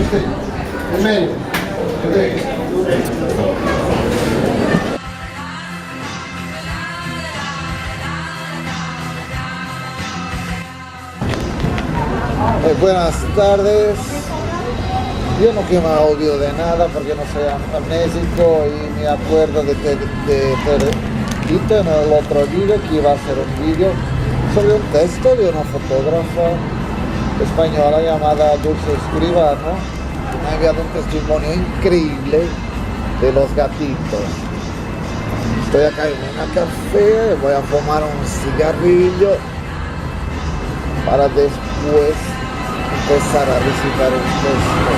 usted. En medio. Buenas tardes. Yo no que me olvido de nada porque no soy amnésico y me acuerdo de dicho en el otro vídeo que iba a hacer un vídeo sobre un texto de una fotógrafa española llamada Dulce Escribano. Me ha enviado un testimonio increíble de los gatitos. Estoy acá en una café, voy a fumar un cigarrillo para después empezar a recitar un texto.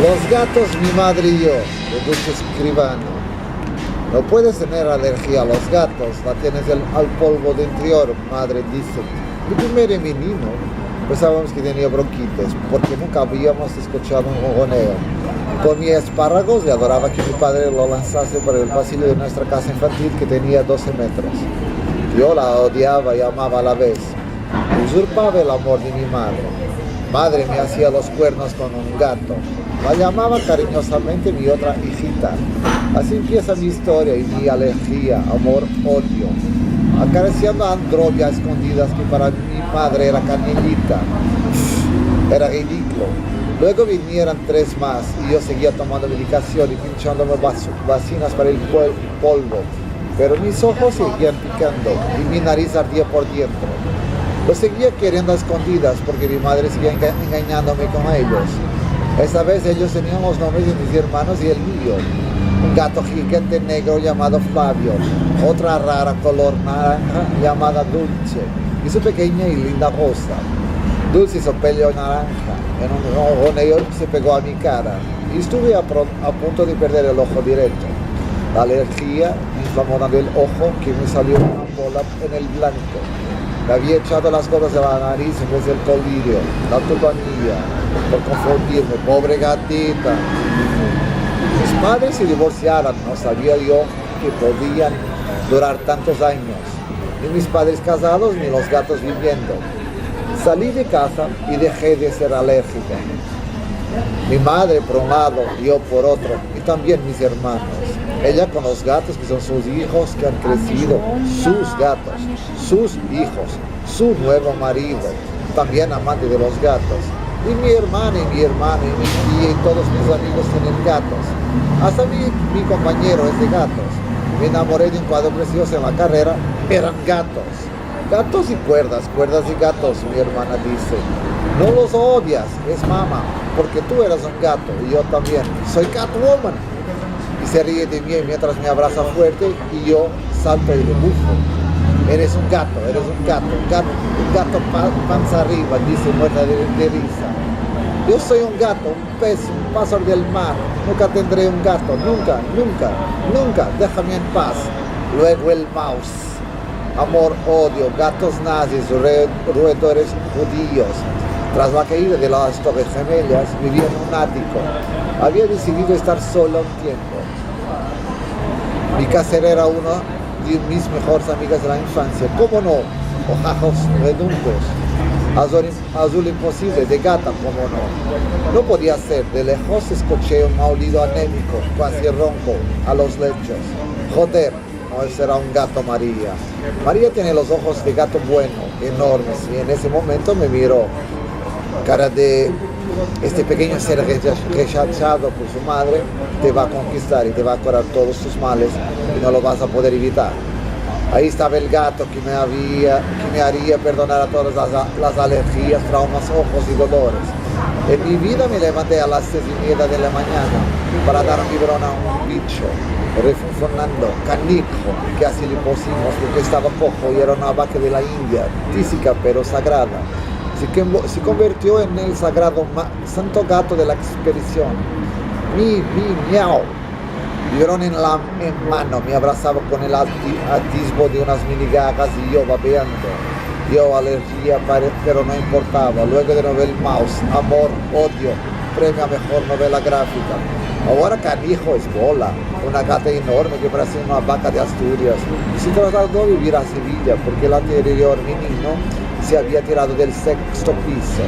Los gatos, mi madre y yo, de Dulce Escribano. No puedes tener alergia a los gatos, la tienes al polvo de interior, madre dice. Mi primer menino, pensábamos que tenía bronquitis, porque nunca habíamos escuchado un mojoneo. Comía espárragos y adoraba que mi padre lo lanzase por el pasillo de nuestra casa infantil que tenía 12 metros. Yo la odiaba y amaba a la vez. Usurpaba el amor de mi madre. Madre me hacía los cuernos con un gato. La llamaba cariñosamente mi otra hijita. Así empieza mi historia y mi alergia, amor, odio. Acariciando a Androvia a escondidas que para mi madre era canillita. Era ridículo. Luego vinieron 3 más y yo seguía tomando medicación y pinchándome vacinas para el polvo. Pero mis ojos seguían picando y mi nariz ardía por dentro. Lo seguía queriendo a escondidas porque mi madre seguía engañándome con ellos. Esta vez ellos tenían los nombres de mis hermanos y el mío. Un gato gigante negro llamado Flavio, otra rara color naranja llamada Dulce y su pequeña y linda Rosa. Dulce hizo pelo naranja, en un mojoneo se pegó a mi cara y estuve a punto de perder el ojo derecho. La alergia me inflamó el ojo que me salió una bola en el blanco. Me había echado las gotas de la nariz en vez del colirio, la tubanilla, por confundirme, pobre gatita. Mis padres se divorciaron, no sabía yo que podían durar tantos años. Ni mis padres casados, ni los gatos viviendo. Salí de casa y dejé de ser alérgica. Mi madre por un lado, yo por otro, y también mis hermanos. Ella con los gatos que son sus hijos que han crecido, sus gatos, sus hijos, su nuevo marido, también amante de los gatos. Y mi hermana y mi tía y todos mis amigos tienen gatos. Hasta mi compañero es de gatos. Me enamoré de un cuadro precioso en la carrera, eran gatos. Gatos y cuerdas y gatos, mi hermana dice. No los odias, es mamá, porque tú eras un gato y yo también. Soy Catwoman. Y se ríe de mí mientras me abraza fuerte y yo salto y le bufo. Eres un gato, un gato panza arriba, dice muerta de risa. Yo soy un gato, un pez, un pájaro del mar. Nunca tendré un gato, nunca, déjame en paz. Luego el mouse. Amor, odio, gatos nazis, roedores judíos. Tras la caída de las Torres Gemelas, vivía en un ático. Había decidido estar solo un tiempo. Mi casera era una de mis mejores amigas de la infancia. ¿Cómo no? Ojos redondos. Azul imposible, de gata, ¿cómo no? No podía ser. De lejos escuché un maullido anémico, casi ronco, a los lechos. Joder. No, será un gato María. María tiene los ojos de gato bueno, enormes, y en ese momento me miró. Cara de este pequeño ser rechazado por su madre, te va a conquistar y te va a curar todos tus males y no lo vas a poder evitar. Ahí estaba el gato que me haría perdonar a todas las alergias, traumas, ojos y dolores. En mi vida me levanté a las 6:30 de la mañana para dar un biberón a un bicho, refuncionando, canijo, que así le pusimos porque estaba cojo y era una vaca de la India, tísica pero sagrada. Se convirtió en el sagrado santo gato de la expedición. Miau. Biberón en mano, me abrazaba con el atisbo de unas mini gagas y yo babeando. Yo alergia, pero no importaba. Luego de novel mouse, amor, odio, premio a mejor novela gráfica. Ahora canijo es bola, una gata enorme que parece una vaca de Asturias. Y se trasladó a vivir a Sevilla porque el anterior menino se había tirado del sexto piso.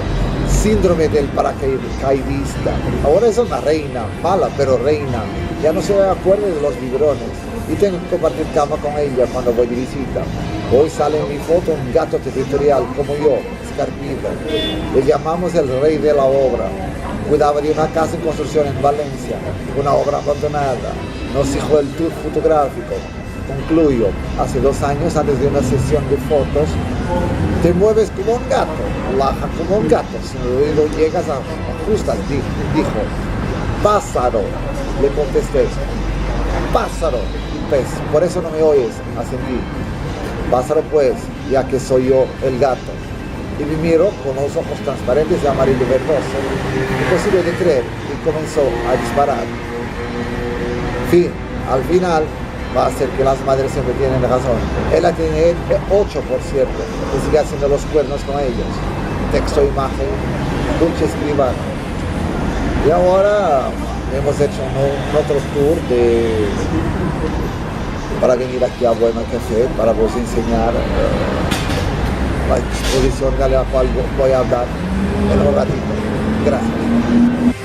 Síndrome del paracaidista. Ahora es una reina, mala pero reina. Ya no se acuerda de los biberones y tengo que compartir cama con ella cuando voy de visita. Hoy sale en mi foto un gato territorial como yo, escarpido. Le llamamos el rey de la obra. Cuidaba de una casa en construcción en Valencia, una obra abandonada. Nos dijo el tour fotográfico. Concluyo, hace 2 años antes de una sesión de fotos, te mueves como un gato, laja como un gato, sin ruido llegas a justas, dijo. Pássaro, le contesté. Pássaro, pez, por eso no me oyes, asentí. Pássaro pues, ya que soy yo el gato. Y me miró con los ojos transparentes de amarillo verdoso, imposible de creer, y comenzó a disparar. Fin, al final, va a ser que las madres siempre tienen razón. Ella tiene 8, por cierto, y sigue haciendo los cuernos con ellos. Texto, imagen, Dulce Escribano. Y ahora hemos hecho un otro tour para venir aquí a Buena Café, para vos enseñar la exposición de la cual voy a hablar en un ratito. Gracias.